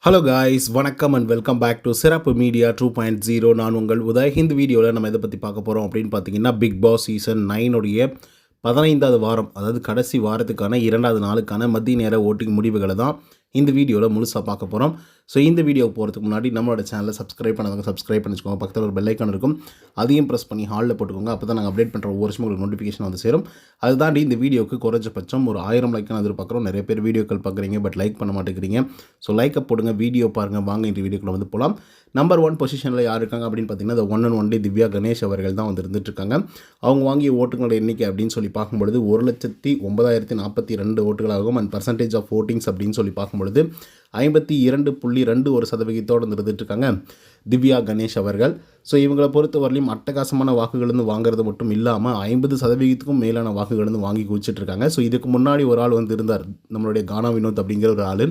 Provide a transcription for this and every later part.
Hello guys, வணக்கம் and welcome back to சிறப்பு media 2.0. நான் உங்கள் உதய். இந்த வீடியோவில் நம்ம எதை பற்றி பார்க்க போகிறோம் அப்படின்னு பார்த்தீங்கன்னா, பிக் பாஸ் சீசன் 9 15வது வாரம், அதாவது கடைசி வாரத்துக்கான 2வது நாளுக்கான மதிய நேர ஓட்டிங் முடிவுகளை தான் இந்த வீடியோவில் முழுசாக பார்க்க போகிறோம். ஸோ இந்த வீடியோ போகிறதுக்கு முன்னாடி நம்மளோட சேனலை சப்ஸ்கிரைப் பண்ணாதவங்க சப்ஸ்கிரைப் பண்ணிச்சுக்கோங்க. பக்கத்தில் ஒரு பெல் ஐக்கான் இருக்கும், அதையும் ப்ரெஸ் பண்ணி ஹாலில் போட்டுக்கோங்க. அப்போ தான் நாங்கள் அப்டேட் பண்ணுற ஒவ்வொரு வருஷமும் உங்களுக்கு நோட்டிஃபிகேஷன் வந்து சேரும். அது தாண்டி இந்த வீடியோக்கு குறைஞ்சபட்சம் ஒரு 1000 லைக்கான எதிர்பார்க்குறோம். நிறைய பேர் வீடியோக்கள் பார்க்குறீங்க, பட் லைக் பண்ண மாட்டேங்கிறீங்க. ஸோ லைக்கை போடுங்க, வீடியோ பாருங்கள். வாங்க இந்த வீடியோக்குள்ள வந்து போகலாம். நம்பர் 1 பொசிஷனில் யார் இருக்காங்க அப்படின்னு பார்த்தீங்கன்னா, The One and Only Divya Ganesh அவர்கள் தான் வந்து இருந்துகிட்ருக்காங்க. அவங்க வாங்கிய ஓட்டுகளோட எண்ணிக்கை அப்படின்னு சொல்லி பார்க்கும்பொழுது 1,09,042 ஓட்டுகளாகும். அண்ட் பர்சன்டேஜ் ஆஃப் ஓட்டிங்ஸ் அப்படின்னு சொல்லி பார்க்கும்பொழுது 52.21% இருந்துகிட்ருக்காங்க திவ்யா கணேஷ் அவர்கள். ஸோ இவங்களை பொறுத்தவரையிலும் அட்டகாசமான வாக்குகள் வந்து வாங்குறது மட்டும் இல்லாமல் 50%க்கும் மேலான வாக்குகள் வந்து வாங்கி குவிச்சிட்ருக்காங்க. ஸோ இதுக்கு முன்னாடி ஒரு ஆள் வந்து இருந்தார், நம்மளுடைய கானா வினோத் அப்படிங்கிற ஒரு ஆள்.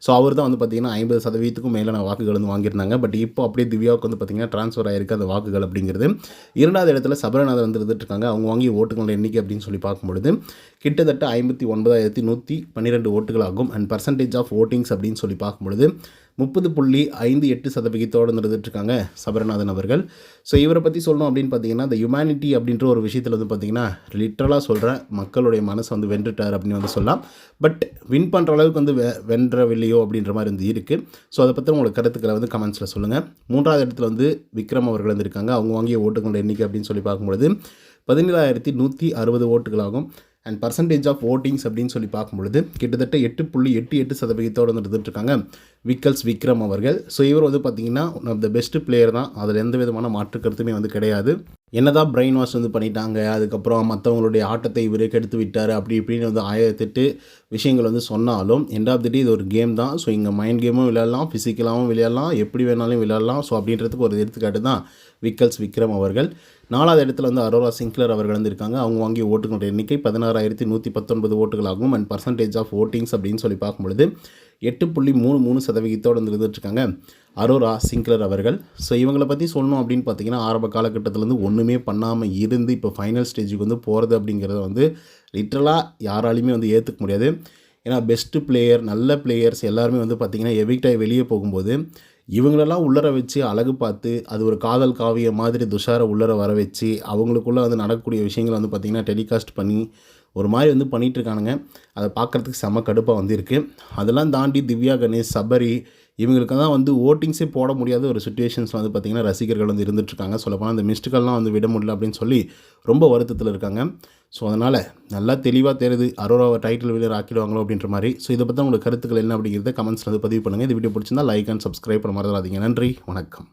ஸோ அவர் தான் வந்து பார்த்திங்கன்னா 50%க்கும் மேலான வாக்குகள் வந்து வாங்கியிருந்தாங்க. பட் இப்போ அப்படியே திவ்யாவுக்கு வந்து பார்த்திங்கன்னா ட்ரான்ஸ்ஃபர் ஆகிருக்கு அந்த வாக்குகள் அப்படிங்கிறது. 2வது இடத்துல சபரநாதன் வந்து இருந்துகிட்ருக்காங்க. அவங்க வாங்கி ஓட்டுகளோட எண்ணிக்கை அப்படின்னு சொல்லி பார்க்கும்பொழுது கிட்டத்தட்ட 59,112 ஓட்டுகளாகும். அண்ட் பர்சன்டேஜ் ஆஃப் ஓட்டிங்ஸ் அப்படின்னு சொல்லி பார்க்கும்பொழுது 30.58% இருந்துகிட்ருக்காங்க சபரநாதன் அவர்கள். ஸோ இவரை பற்றி சொல்லணும் அப்படின்னு பார்த்தீங்கன்னா, இந்த ஹியூமனிட்டி அப்படின்ற ஒரு விஷயத்தில் வந்து பார்த்திங்கன்னா லிட்ரலாக சொல்கிறேன், மக்களுடைய மனசை வந்து வென்றுட்டார் அப்படின்னு வந்து சொல்லலாம். பட் வின் பண்ணுற அளவுக்கு வந்து வென்றவில்லையோ அப்படின்ற மாதிரி வந்து இருக்குது. ஸோ அதை பற்றி உங்களுக்கு கருத்துக்களை வந்து கமெண்ட்ஸில் சொல்லுங்கள். 3வது இடத்துல வந்து விக்ரம் அவர்கள் வந்து இருக்காங்க. அவங்க வாங்கிய ஓட்டுகளோட எண்ணிக்கை அப்படின்னு சொல்லி பார்க்கும்பொழுது 17,160 ஓட்டுகளாகும். அண்ட் பர்சன்டேஜ் ஆஃப் ஓட்டிங்ஸ் அப்படின்னு சொல்லி பார்க்கும்பொழுது கிட்டத்தட்ட 8.88% இருந்துகிட்ருக்காங்க விக்ரம் அவர்கள். ஸோ இவர் வந்து பார்த்திங்கன்னா த பெஸ்ட் பிளேயர் தான், அதில் எந்த விதமான மாற்று கருத்துமே வந்து கிடையாது. என்னதான் பிரெயின் வாஷ் வந்து பண்ணிட்டாங்க, அதுக்கப்புறம் மற்றவங்களுடைய ஆட்டத்தை இவரே கெடுத்து விட்டார் அப்படி இப்படின்னு வந்து 1008 விஷயங்கள் வந்து சொன்னாலும் எண்ட் ஆஃப் தி டே இது ஒரு கேம் தான். ஸோ இங்கே மைண்ட் கேமும் விளையாடலாம், ஃபிசிக்கலாகவும் விளையாடலாம், எப்படி வேணாலும் விளையாடலாம். ஸோ அப்படின்றதுக்கு ஒரு எடுத்துக்காட்டு தான் விக்ரம் அவர்கள். 4வது இடத்துல வந்து அரோரா சிங்க்லர் அவர்கள் வந்து இருக்காங்க. அவங்க வாங்கிய ஓட்டுகளோட எண்ணிக்கை 16,119 ஓட்டுகளாகும். அண்ட் பர்சன்டேஜ் ஆஃப் ஓட்டிங்ஸ் அப்படின்னு சொல்லி பார்க்கும்பொழுது 8.33% வந்து இருந்துகிட்ருக்காங்க அரோரா சிங்க்லர் அவர்கள். ஸோ இவங்களை பற்றி சொல்லணும் அப்படின்னு பார்த்தீங்கன்னா, ஆரம்ப காலகட்டத்திலேருந்து ஒன்றுமே பண்ணாமல் இருந்து இப்போ ஃபைனல் ஸ்டேஜுக்கு வந்து போகிறது அப்படிங்கிறத வந்து லிட்ரலாக யாராலையுமே வந்து ஏற்றுக்க முடியாது. ஏன்னா பெஸ்ட்டு பிளேயர், நல்ல பிளேயர்ஸ் எல்லாருமே வந்து பார்த்திங்கன்னா எவிக்டாகி வெளியே போகும்போது இவங்களெல்லாம் உள்ளர வச்சு அழகு பார்த்து அது ஒரு காதல் காவிய மாதிரி துஷாரை உள்ளர வர வச்சு அவங்களுக்குள்ளே வந்து நடக்கக்கூடிய விஷயங்களை வந்து பார்த்திங்கன்னா டெலிகாஸ்ட் பண்ணி ஒரு மாதிரி வந்து பண்ணிகிட்ருக்கானுங்க. அதை பார்க்குறதுக்கு செம கடுப்பாக வந்து இருக்குது. அதெல்லாம் தாண்டி திவ்யா கணேஷ், சபரி இவங்களுக்கு தான் வந்து ஓட்டிங்ஸே போட முடியாத ஒரு சுச்சுவேஷன்ஸ் வந்து பார்த்திங்கன்னா ரசிகர்கள் வந்து இருந்துகிட்ருக்காங்க. சொல்லப்போனால் அந்த மிஸ்டுகள்லாம் வந்து விட முடியல அப்படின்னு சொல்லி ரொம்ப வருத்தத்தில் இருக்காங்க. ஸோ அதனால் நல்லா தெளிவாக தெரியுது அரோராவை டைட்டில் வின்னர் ஆக்கிடுவாங்களோ அப்படின்ற மாதிரி. ஸோ இதை பற்றி உங்களுக்கு கருத்துக்கள் என்ன அப்படிங்கிறத கமெண்ட்ஸில் வந்து பதிவு பண்ணுங்கள். இந்த வீடியோ பிடிச்சிருந்தால் லைக் அண்ட் சப்ஸ்கிரைப் பண்ண மறந்துடாதீங்க. நன்றி, வணக்கம்.